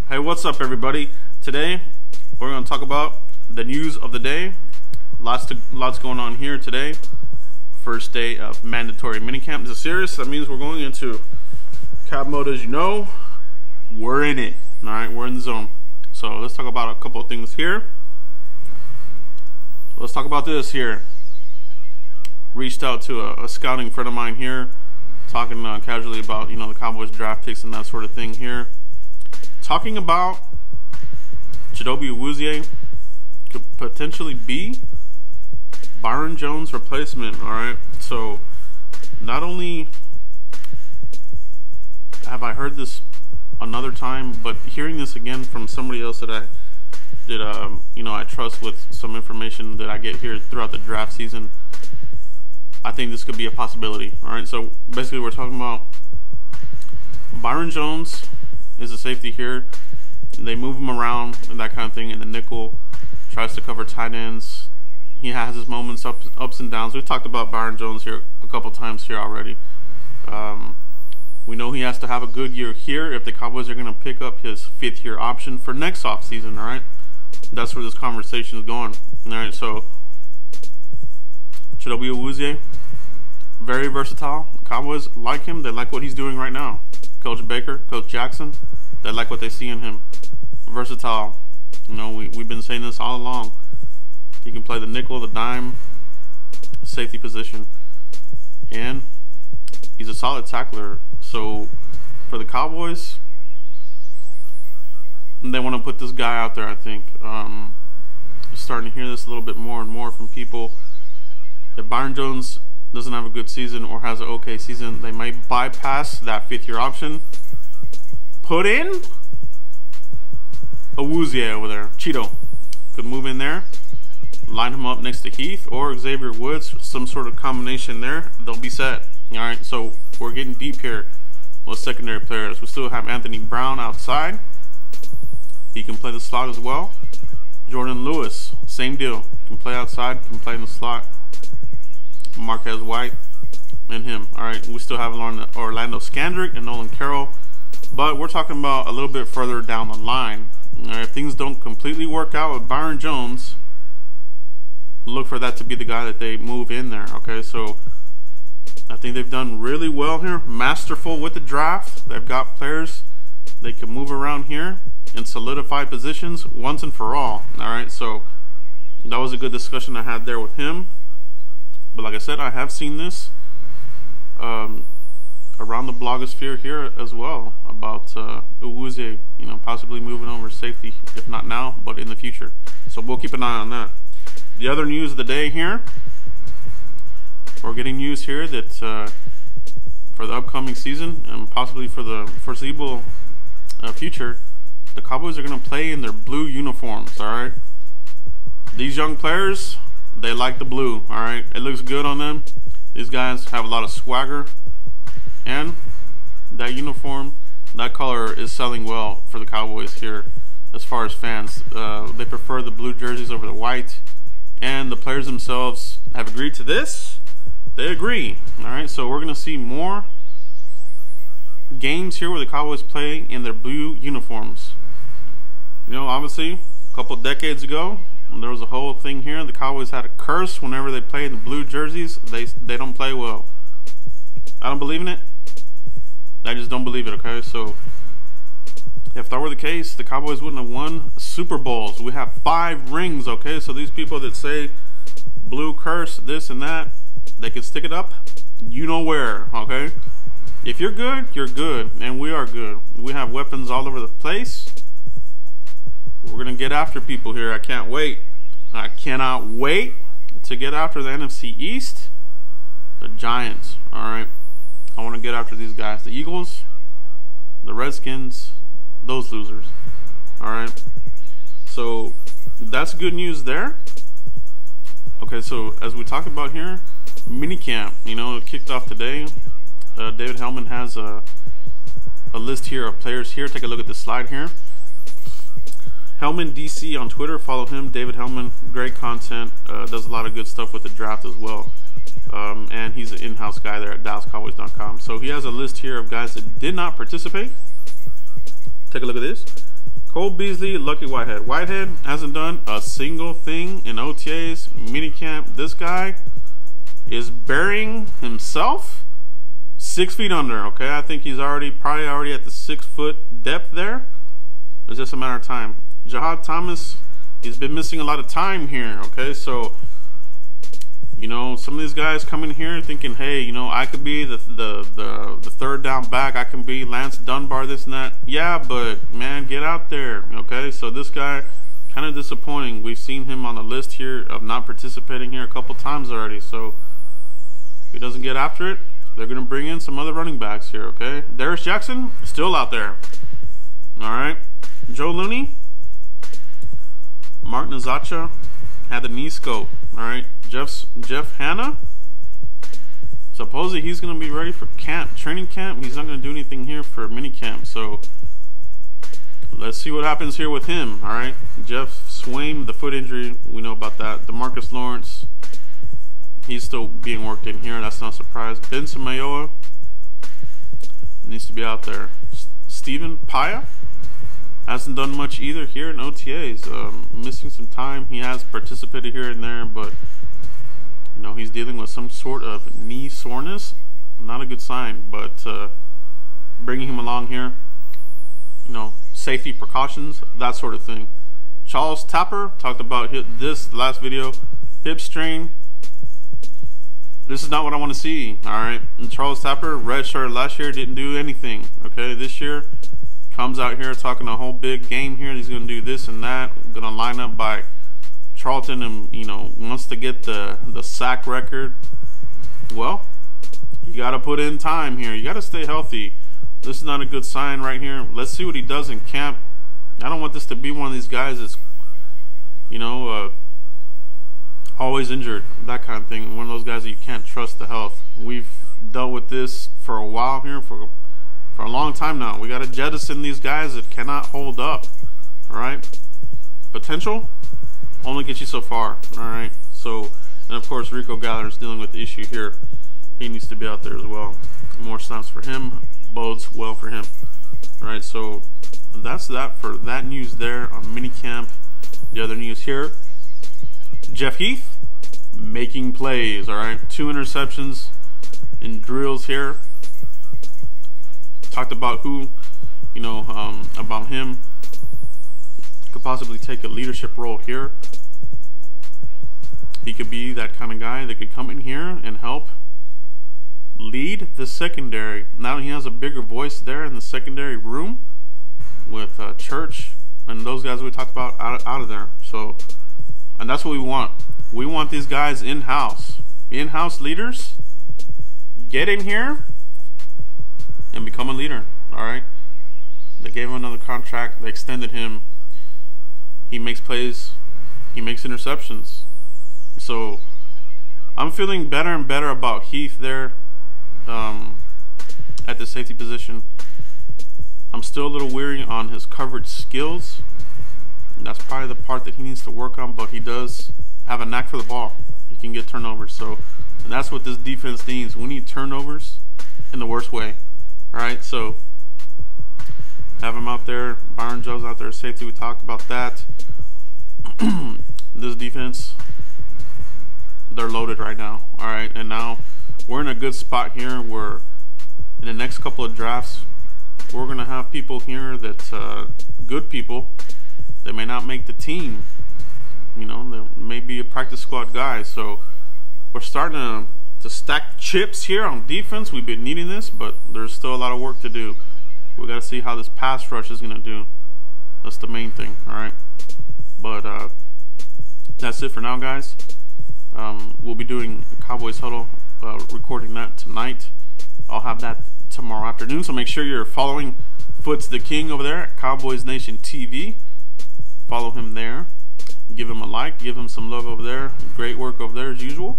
Hey, what's up, everybody? Today we're going to talk about the news of the day. Lots going on here today. First day of mandatory minicamp. This is serious. That means we're going into cab mode. As you know, we're in it. All right, we're in the zone. So let's talk about a couple of things here. Let's talk about this here. Reached out to a scouting friend of mine here, talking casually about the Cowboys draft picks and that sort of thing here. Talking about Chidobe Awuzie could potentially be Byron Jones' replacement. All right, so not only have I heard this another time, but hearing this again from somebody else that I trust with some information that I get here throughout the draft season, I think this could be a possibility. All right, so basically we're talking about Byron Jones is a safety here. They move him around and that kind of thing, and the nickel tries to cover tight ends. He has his moments, ups and downs. We've talked about Byron Jones here a couple times here already. We know he has to have a good year here if the Cowboys are going to pick up his 5th-year option for next offseason. All right, that's where this conversation is going. All right, so Chidobe Awuzie, very versatile. Cowboys like him. They like what he's doing right now. Coach Baker, Coach Jackson, they like what they see in him. Versatile. We've been saying this all along. He can play the nickel, the dime, safety position, and he's a solid tackler. So for the Cowboys, they want to put this guy out there, I think. Starting to hear this a little bit more and more from people. If Byron Jones doesn't have a good season or has an okay season, they might bypass that 5th-year option. Put in Awuzie over there. Cheeto could move in there, line him up next to Heath or Xavier Woods, some sort of combination there. They'll be set. All right, so we're getting deep here with secondary players. We still have Anthony Brown outside. He can play the slot as well. Jordan Lewis, same deal. Can play outside, can play in the slot. Marquez White and him. All right, we still have Orlando Scandrick and Nolan Carroll, but we're talking about a little bit further down the line. All right, if things don't completely work out with Byron Jones, look for that to be the guy that they move in there. Okay, so I think they've done really well here. Masterful with the draft. They've got players they can move around here and solidify positions once and for all. All right, so that was a good discussion I had there with him. But like I said, I have seen this around the blogosphere here as well about Awuzie, possibly moving over safety, if not now, but in the future. So we'll keep an eye on that. The other news of the day here, we're getting news here that for the upcoming season and possibly for the foreseeable future, the Cowboys are going to play in their blue uniforms. All right, these young players, they like the blue. All right, it looks good on them. These guys have a lot of swagger, and that uniform, that color is selling well for the Cowboys here as far as fans. They prefer the blue jerseys over the white, and the players themselves have agreed to this. They agree. All right, so we're going to see more games here where the Cowboys play in their blue uniforms. Obviously, a couple decades ago, there was a whole thing here. The Cowboys had a curse whenever they play in the blue jerseys. They don't play well. I don't believe in it. I just don't believe it, okay? So if that were the case, the Cowboys wouldn't have won Super Bowls. We have 5 rings, okay? So these people that say blue curse, this and that, they can stick it up where, okay? If you're good, you're good, and we are good. We have weapons all over the place. We're going to get after people here. I can't wait. I cannot wait to get after the NFC East, the Giants. All right, I want to get after these guys, the Eagles, the Redskins, those losers. All right, so that's good news there. Okay, so as we talked about here, minicamp, it kicked off today. David Hellman has a list here of players here. Take a look at this slide here. Hellman DC on Twitter, follow him. David Hellman, great content, does a lot of good stuff with the draft as well. And he's an in-house guy there at DallasCowboys.com. So he has a list here of guys that did not participate. Take a look at this. Cole Beasley, Lucky Whitehead. Whitehead hasn't done a single thing in OTAs, minicamp. This guy is burying himself 6 feet under. Okay, I think he's probably already at the 6 foot depth there. It's just a matter of time. Jahad Thomas, he's been missing a lot of time here. Okay, so you know, some of these guys come in here thinking, hey, you know, I could be the third down back. I can be Lance Dunbar, this and that. Yeah, but man, get out there. Okay, so this guy, kind of disappointing. We've seen him on the list here of not participating here a couple times already. So if he doesn't get after it, they're going to bring in some other running backs here. Okay, Darius Jackson still out there. All right, Joe Looney, Mark Nazacha had the knee scope. All right, Jeff Hanna, supposedly he's going to be ready for training camp. He's not going to do anything here for mini camp. So let's see what happens here with him. All right, Jeff Swain, the foot injury, we know about that. DeMarcus Lawrence, he's still being worked in here. That's not a surprise. Ben Samayoa needs to be out there. Stephen Paya hasn't done much either here in OTAs. Missing some time. He has participated here and there, but you know, he's dealing with some sort of knee soreness. Not a good sign, but bringing him along here, you know, safety precautions, that sort of thing. Charles Tapper, talked about this last video, hip strain. This is not what I want to see. All right, and Charles Tapper, redshirt last year, didn't do anything. Okay, this year comes out here talking a whole big game here. He's going to do this and that. Going to line up by Charlton, and you know, wants to get the sack record. Well, you got to put in time here. You got to stay healthy. This is not a good sign right here. Let's see what he does in camp. I don't want this to be one of these guys that's, you know, always injured, that kind of thing. One of those guys that you can't trust the health. We've dealt with this for a while here, for a long time now. We got to jettison these guys that cannot hold up. All right, potential only gets you so far. All right, so, and of course Rico Galler's dealing with the issue here. He needs to be out there as well. More snaps for him bodes well for him. All right, so that's that for that news there on minicamp. The other news here, Jeff Heath making plays. All right, 2 interceptions in drills here. Talked about who, you know, about him could possibly take a leadership role here. He could be that kind of guy that could come in here and help lead the secondary. Now he has a bigger voice there in the secondary room with Church and those guys we talked about out of there. So, and that's what we want. We want these guys in-house leaders. Get in here and become a leader. All right, they gave him another contract. They extended him. He makes plays. He makes interceptions. So I'm feeling better and better about Heath there at the safety position. I'm still a little weary on his coverage skills. And that's probably the part that he needs to work on, but he does have a knack for the ball. He can get turnovers. So, and that's what this defense needs. We need turnovers in the worst way. All right, so have him out there. Byron Jones out there, safety. We talked about that. This defense, they're loaded right now. All right, and now we're in a good spot here where in the next couple of drafts, we're going to have people here that, good people, they may not make the team. You know, they may be a practice squad guy. So we're starting to stack chips here on defense. We've been needing this, but there's still a lot of work to do. We got to see how this pass rush is going to do. That's the main thing, all right? But that's it for now, guys. We'll be doing Cowboys Huddle, recording that tonight. I'll have that tomorrow afternoon, so make sure you're following Foots the King over there at Cowboys Nation TV. Follow him there. Give him a like. Give him some love over there. Great work over there as usual.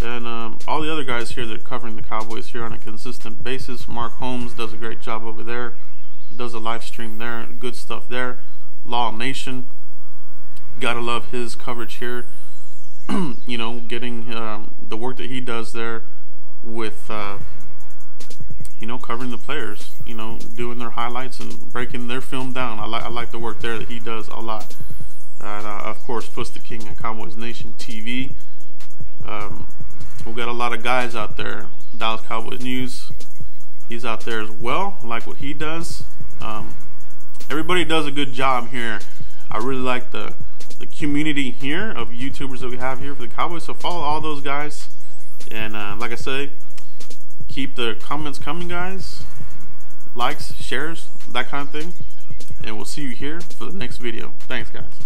And all the other guys here that are covering the Cowboys here on a consistent basis. Mark Holmes does a great job over there. Does a live stream there. Good stuff there. Law Nation. Gotta love his coverage here. You know, getting the work that he does there with covering the players, doing their highlights and breaking their film down. I like the work there that he does a lot. And of course, Puss the King at Cowboys Nation TV. We got a lot of guys out there. Dallas Cowboys News, he's out there as well. I like what he does. Everybody does a good job here. I really like the community here of YouTubers that we have here for the Cowboys. So follow all those guys. And like I say, keep the comments coming, guys. Likes, shares, that kind of thing. And we'll see you here for the next video. Thanks, guys.